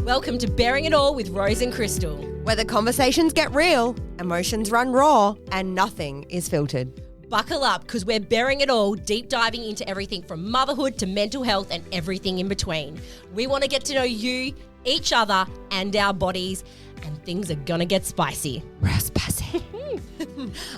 Welcome to Bearing It All with Rose and Chrystal. Where the conversations get real, emotions run raw, and nothing is filtered. Buckle up, because we're bearing it all, deep diving into everything from motherhood to mental health and everything in between. We want to get to know you, each other, and our bodies, and things are gonna get spicy. Real spicy.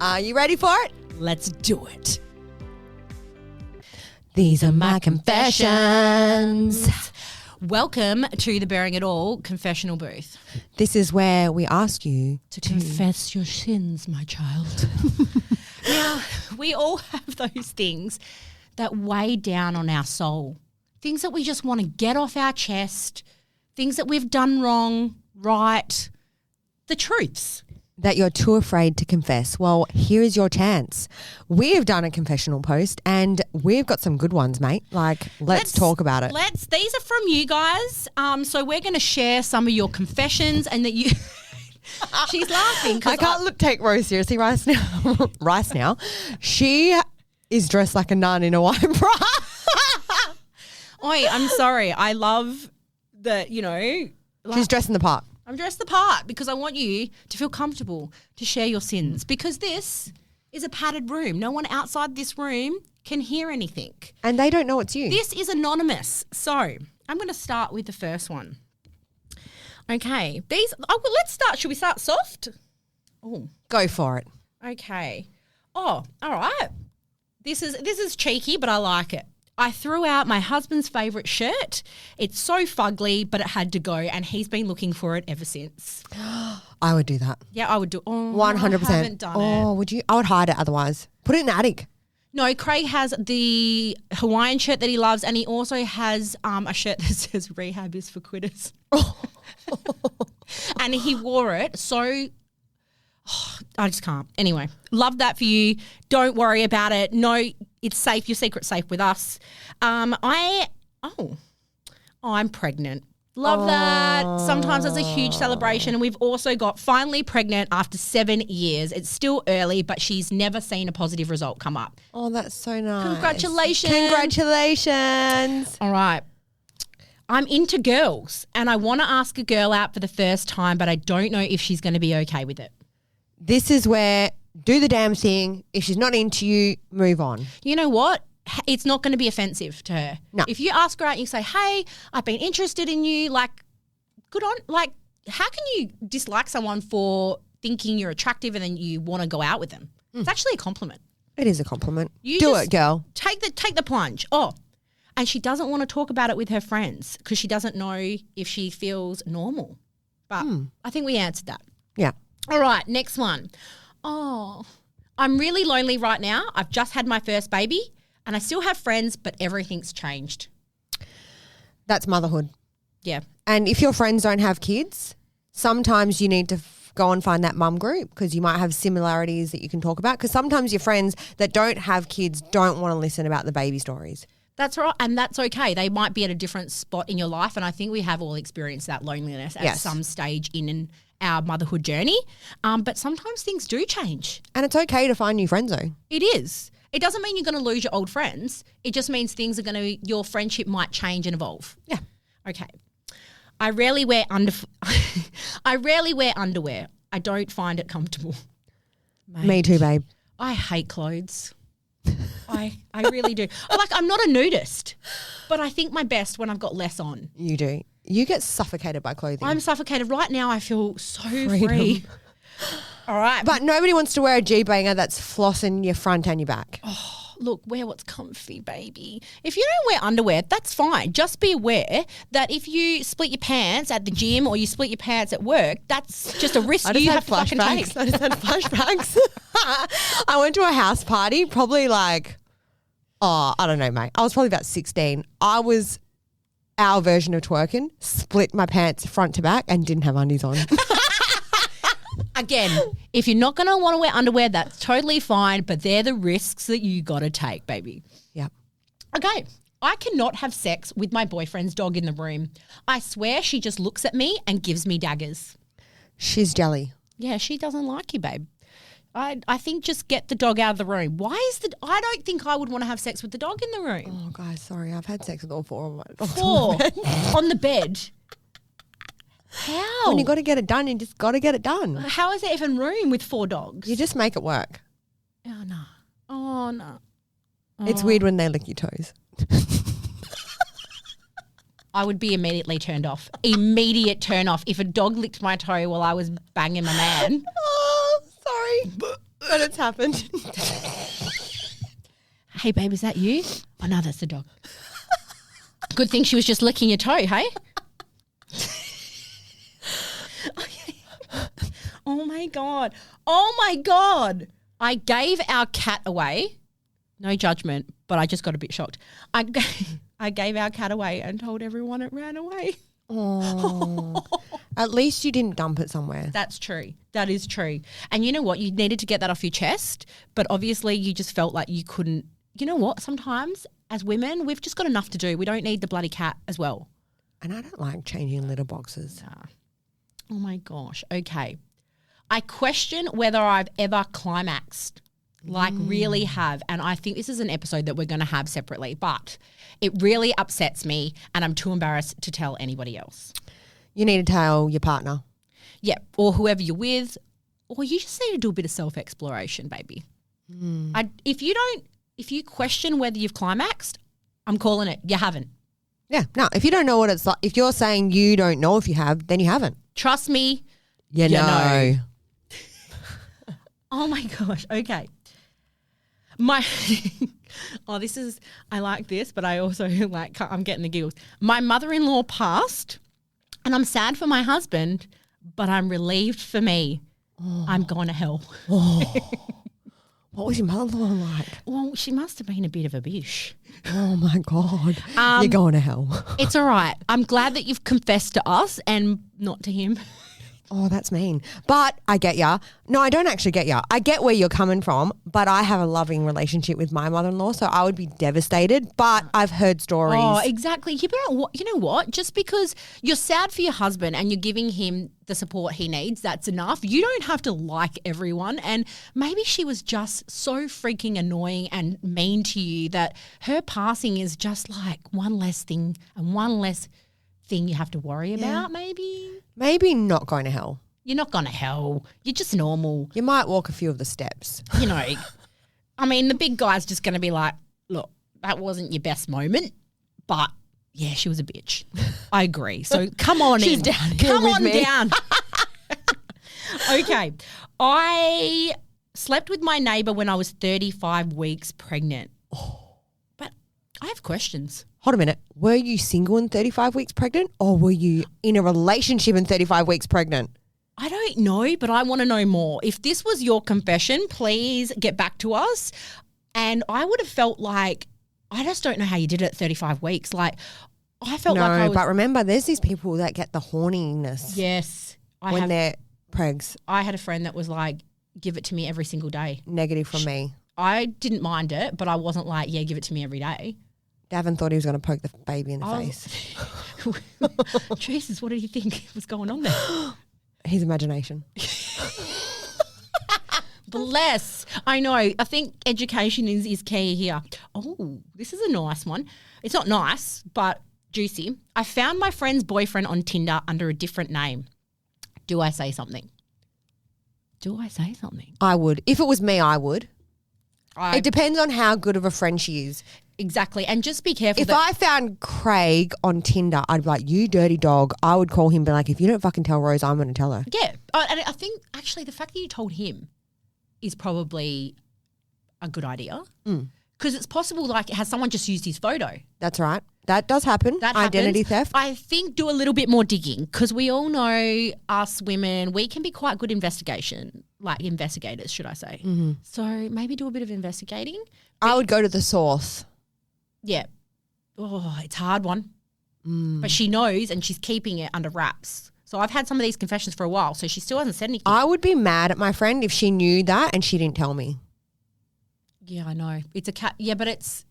Are you ready for it? Let's do it. These are my confessions. Welcome to the Bearing It All confessional booth. This is where we ask you To confess your sins, my child. Now, we all have those things that weigh down on our soul. Things that we just want to get off our chest, things that we've done wrong, right, the truths. that you're too afraid to confess. Well, here is your chance. We have done a confessional post and we've got some good ones, mate. Like, let's talk about it. These are from you guys. So we're going to share some of your confessions and that you... She's laughing. I can't take Rose seriously right now. She is dressed like a nun in a white bra. Oi, I'm sorry. I love that, you know... She's dressed in the part. I'm dressed the part because I want you to feel comfortable to share your sins because this is a padded room. No one outside this room can hear anything. And they don't know it's you. This is anonymous. So I'm going to start with the first one. Okay. Let's start. Should we start soft? Oh, Go for it. okay. Oh, all right. This is cheeky, but I like it. I threw out my husband's favourite shirt. It's so fugly, but it had to go, and he's been looking for it ever since. I would do that. Yeah, I would do. Oh, 100%. I haven't done it. Oh, would you? I would hide it otherwise. Put it in the attic. No, Craig has the Hawaiian shirt that he loves, and he also has a shirt that says "Rehab is for quitters." And he wore it so. I just can't. Anyway, love that for you. Don't worry about it. No, it's safe. Your secret's safe with us. I'm pregnant. Love that. Sometimes it's a huge celebration. And we've also got finally pregnant after 7 years. It's still early, but she's never seen a positive result come up. Oh, that's so nice. Congratulations. Congratulations. All right. I'm into girls and I want to ask a girl out for the first time, but I don't know if she's going to be okay with it. This is where do the damn thing. If she's not into you, move on. You know what? It's not going to be offensive to her. No. If you ask her out and you say, hey, I've been interested in you, like, good on, like, how can you dislike someone for thinking you're attractive and then you want to go out with them? It's actually a compliment. It is a compliment. You do just it, girl. Take the plunge. Oh, and she doesn't want to talk about it with her friends because she doesn't know if she feels normal. But I think we answered that. Yeah. All right, next one. Oh, I'm really lonely right now. I've just had my first baby and I still have friends, but everything's changed. That's motherhood. Yeah. And if your friends don't have kids, sometimes you need to go and find that mum group because you might have similarities that you can talk about because sometimes your friends that don't have kids don't want to listen about the baby stories. That's right. And that's okay. They might be at a different spot in your life. And I think we have all experienced that loneliness at some stage in our motherhood journey. But sometimes things do change. And it's okay to find new friends though. It is. It doesn't mean you're going to lose your old friends. It just means your friendship might change and evolve. Yeah. Okay. I rarely wear underwear. I don't find it comfortable. Mate, Me too, babe. I hate clothes. I really do. I'm not a nudist, but I think my best when I've got less on. You do. You get suffocated by clothing. I'm suffocated. Right now I feel so free. All right. But nobody wants to wear a G-banger that's flossing your front and your back. Oh, look, wear what's comfy, baby. If you don't wear underwear, that's fine. Just be aware that if you split your pants at the gym or you split your pants at work, that's just a risk you have to fucking take. I just had flashbacks. I went to a house party probably I don't know, mate. I was probably about 16. I was our version of twerking, split my pants front to back and didn't have undies on. Again, if you're not going to want to wear underwear, that's totally fine, but they're the risks that you got to take, baby. Yep. Okay. I cannot have sex with my boyfriend's dog in the room. I swear she just looks at me and gives me daggers. She's jelly. Yeah, she doesn't like you, babe. I think just get the dog out of the room. I don't think I would want to have sex with the dog in the room. Oh, guys, sorry. I've had sex with all four of my dogs. Four on the bed. How? When you got to get it done, you just got to get it done. How is there even room with 4 dogs? You just make it work. Oh, no. Oh, no. It's weird when they lick your toes. I would be immediately turned off. Immediate turn off. If a dog licked my toe while I was banging my man. Oh, sorry. But it's happened. Hey, babe, is that you? Oh, no, that's the dog. Good thing she was just licking your toe, hey? Oh, my God. Oh, my God. I gave our cat away. No judgment, but I just got a bit shocked. I gave our cat away and told everyone it ran away. Oh. At least you didn't dump it somewhere. That's true. That is true. And you know what? You needed to get that off your chest, but obviously you just felt like you couldn't. You know what? Sometimes as women, we've just got enough to do. We don't need the bloody cat as well. And I don't like changing litter boxes. Oh, my gosh. Okay. I question whether I've ever climaxed. Like really have. And I think this is an episode that we're going to have separately, but it really upsets me and I'm too embarrassed to tell anybody else. You need to tell your partner. Yeah, or whoever you're with, or you just need to do a bit of self-exploration, baby. If you question whether you've climaxed, I'm calling it. You haven't. Yeah. No, if you don't know what it's like, if you're saying you don't know if you have, then you haven't. Trust me. You know. Oh, my gosh. Okay. I like this, but I also I'm getting the giggles. My mother-in-law passed and I'm sad for my husband, but I'm relieved for me. Oh. I'm going to hell. Oh. What was your mother-in-law like? Well, she must have been a bit of a bish. Oh, my God. You're going to hell. It's all right. I'm glad that you've confessed to us and not to him. Oh, that's mean. But I get ya. No, I don't actually get ya. I get where you're coming from, but I have a loving relationship with my mother-in-law, so I would be devastated. But I've heard stories. Oh, exactly. You know what? Just because you're sad for your husband and you're giving him the support he needs, that's enough. You don't have to like everyone. And maybe she was just so freaking annoying and mean to you that her passing is just like one less thing and one less thing you have to worry about, maybe. Maybe not going to hell. You're not going to hell. You're just normal. You might walk a few of the steps. You know, I mean, the big guy's just going to be like, look, that wasn't your best moment, but yeah, she was a bitch. I agree. So come on She's in. down Come with on me. down. Okay. I slept with my neighbour when I was 35 weeks pregnant. But I have questions. Hold a minute. Were you single and 35 weeks pregnant or were you in a relationship and 35 weeks pregnant? I don't know, but I want to know more. If this was your confession, please get back to us. And I would have felt like, I just don't know how you did it at 35 weeks. Like, I felt like I was... but remember, there's these people that get the horniness. Yes. When they're pregs. I had a friend that was like, give it to me every single day. Negative from me. I didn't mind it, but I wasn't like, yeah, give it to me every day. Davin thought he was going to poke the baby in the face. Jesus, what did he think was going on there? His imagination. Bless. I know. I think education is key here. Oh, this is a nice one. It's not nice, but juicy. I found my friend's boyfriend on Tinder under a different name. Do I say something? I would. If it was me, I would. It depends on how good of a friend she is. Exactly. And just be careful. If I found Craig on Tinder, I'd be like, you dirty dog. I would call him and be like, if you don't fucking tell Rose, I'm going to tell her. Yeah. And I think actually the fact that you told him is probably a good idea. Because it's possible, like, has someone just used his photo? That's right. That does happen. Identity theft. I think do a little bit more digging because we all know us women, we can be quite good investigators, should I say. Mm-hmm. So maybe do a bit of investigating. I would go to the source. Yeah. Oh, it's a hard one. But she knows and she's keeping it under wraps. So I've had some of these confessions for a while, so she still hasn't said anything. I would be mad at my friend if she knew that and she didn't tell me. Yeah, I know. It's a cat. Yeah, but it's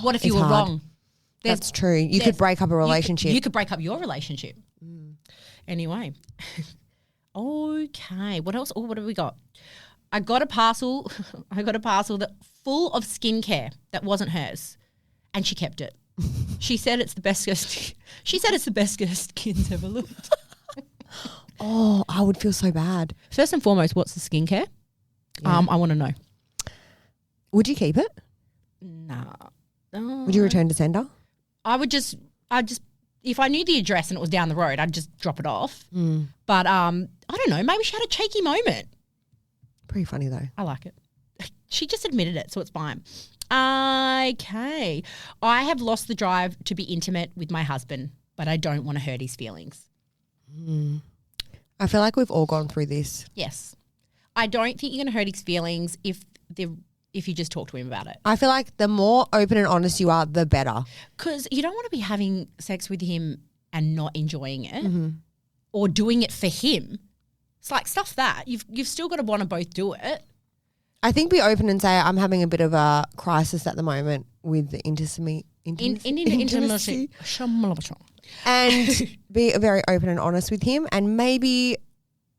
what if you were wrong? That's true. You could break up a relationship. You could break up your relationship. Anyway. Okay. What else? Oh, what have we got? I got a parcel that full of skincare that wasn't hers, and she kept it. She said it's the best. She said it's the best skin's ever looked. Oh, I would feel so bad. First and foremost, what's the skincare? Yeah. I want to know. Would you keep it? Nah. Would you return to sender? I'd just, if I knew the address and it was down the road, I'd just drop it off. But I don't know, maybe she had a cheeky moment. Pretty funny though. I like it. She just admitted it, so it's fine. Okay. I have lost the drive to be intimate with my husband, but I don't want to hurt his feelings. I feel like we've all gone through this. Yes. I don't think you're going to hurt his feelings if you just talk to him about it. I feel like the more open and honest you are, the better. Because you don't want to be having sex with him and not enjoying it or doing it for him. It's like stuff that. You've still got to want to both do it. I think be open and say, I'm having a bit of a crisis at the moment with the intimacy. Intimacy. And be very open and honest with him and maybe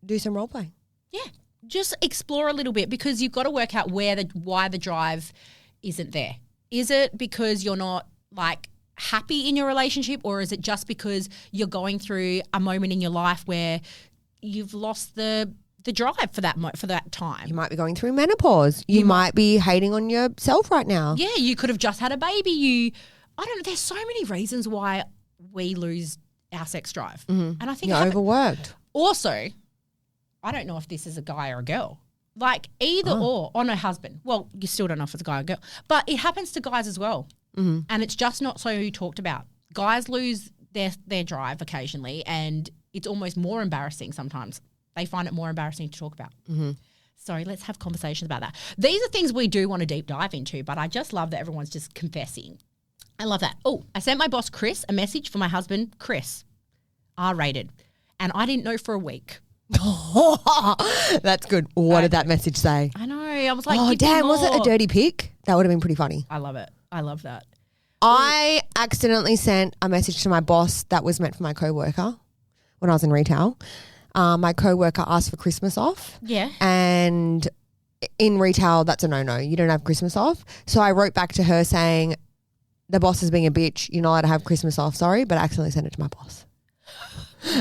do some role play. Yeah. Just explore a little bit because you've got to work out why the drive isn't there. Is it because you're not like happy in your relationship, or is it just because you're going through a moment in your life where you've lost the drive for that time? You might be going through menopause. You might be hating on yourself right now. Yeah, you could have just had a baby. I don't know. There's so many reasons why we lose our sex drive. And I think you're overworked. Also, I don't know if this is a guy or a girl. Like either or on a husband. Well, you still don't know if it's a guy or a girl. But it happens to guys as well. And it's just not so talked about. Guys lose their drive occasionally and it's almost more embarrassing sometimes. They find it more embarrassing to talk about. Sorry, let's have conversations about that. These are things we do want to deep dive into, but I just love that everyone's just confessing. I love that. Oh, I sent my boss Chris a message for my husband Chris, R-rated, and I didn't know for a week. That's good. What did that message say? I know. I was like, oh, damn, was it a dirty pic? That would have been pretty funny. I love it. I love that. I accidentally sent a message to my boss that was meant for my coworker when I was in retail. My coworker asked for Christmas off. Yeah. And in retail, that's a no-no. You don't have Christmas off. So I wrote back to her saying, the boss is being a bitch. You're not allowed to have Christmas off. Sorry, but I accidentally sent it to my boss.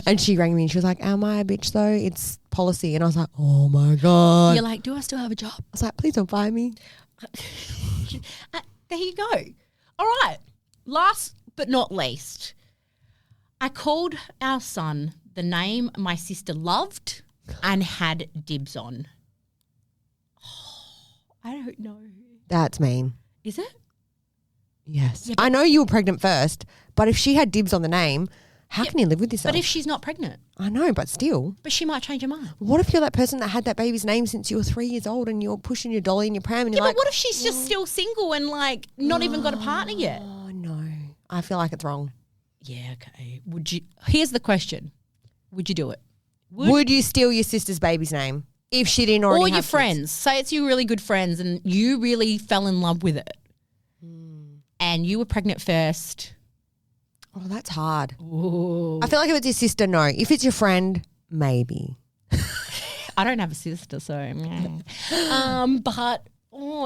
And she rang me and she was like, am I a bitch though? It's policy. And I was like, oh my God. You're like, do I still have a job? I was like, please don't fire me. There you go. All right. Last but not least, I called our son the name my sister loved and had dibs on. Oh, I don't know. That's mean. Is it? Yes. Yeah, I know you were pregnant first, but if she had dibs on the name, how can you live with yourself? But if she's not pregnant? I know, but still. But she might change her mind. What if you're that person that had that baby's name since you were 3 years old and you're pushing your dolly in your pram and you're like... but what if she's just still single and like not even got a partner yet? Oh, no. I feel like it's wrong. Yeah, okay. Would you... Here's the question. Would you do it? Would you steal your sister's baby's name if she didn't already have your kids? friends. Say it's your really good friends and you really fell in love with it. And you were pregnant first. Oh, that's hard. Ooh. I feel like if it's your sister, no. If it's your friend, maybe. I don't have a sister, so. But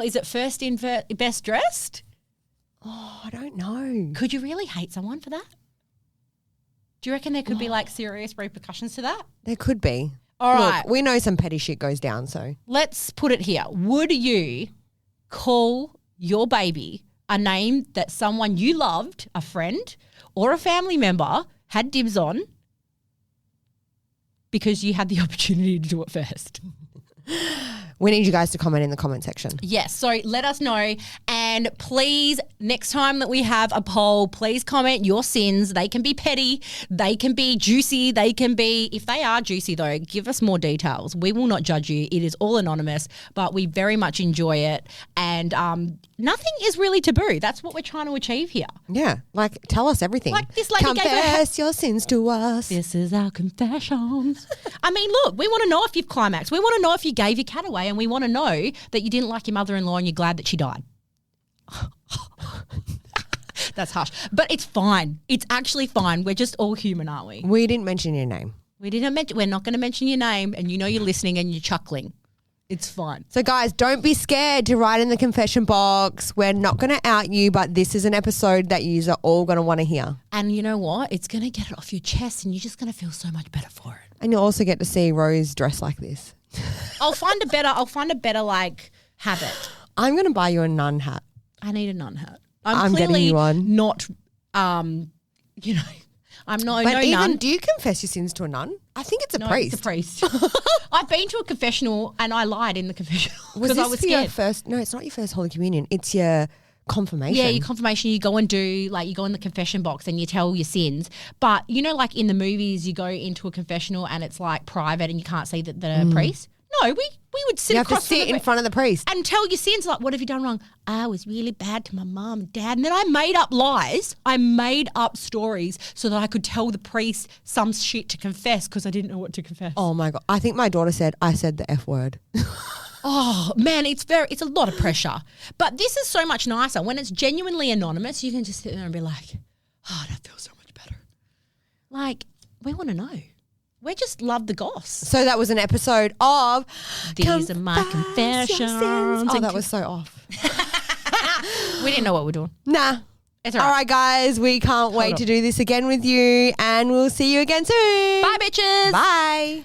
is it first in best dressed? Oh, I don't know. Could you really hate someone for that? Do you reckon there could be like serious repercussions to that? There could be. All right. Look, we know some petty shit goes down, so. Let's put it here. Would you call your baby a name that someone you loved, a friend or a family member, had dibs on because you had the opportunity to do it first? We need you guys to comment in the comment section. Yes, so let us know. And please, next time that we have a poll, please comment your sins. They can be petty. They can be juicy. They can be, if they are juicy though, give us more details. We will not judge you. It is all anonymous, but we very much enjoy it. And nothing is really taboo. That's what we're trying to achieve here. Yeah, like tell us everything. Like this lady confess your sins to us. This is our confessions. I mean, look, we want to know if you've climaxed. We want to know if you gave your cat away, and we want to know that you didn't like your mother-in-law and you're glad that she died. That's harsh. But it's fine. It's actually fine. We're just all human, aren't we? We didn't mention your name. We're not going to mention your name, and you know you're listening and you're chuckling. It's fine. So guys, don't be scared to write in the confession box. We're not going to out you, but this is an episode that you are all going to want to hear. And you know what? It's going to get it off your chest and you're just going to feel so much better for it. And you'll also get to see Rose dress like this. I'll find a better like habit. I'm going to buy you a nun hat. I need a nun hat. I'm clearly getting you one. not, you know, I'm not But no even, nun. do you confess your sins to a nun? I think it's a No, priest. it's a priest. I've been to a confessional and I lied in the confessional Was because this I was for your scared. first? No, it's not your first Holy Communion. It's your confirmation. Yeah, your confirmation, you go and do, like, you go in the confession box and you tell your sins. But, you know, like in the movies, you go into a confessional and it's like private and you can't see the priest. No, we would sit You have to across from sit the in front of the priest. and tell your sins, like, what have you done wrong? I was really bad to my mom and dad. And then I made up lies. I made up stories so that I could tell the priest some shit to confess because I didn't know what to confess. Oh my God. I think my daughter said, I said the F word. Oh man, it's a lot of pressure. But this is so much nicer. When it's genuinely anonymous, you can just sit there and be like, oh, that feels so much better. Like, we want to know. We just love the goss. So that was an episode of These are my confessions. Oh, that was so off. We didn't know what we were doing. Nah. It's All right, guys. We can't wait to do this again with you, and we'll see you again soon. Bye, bitches. Bye.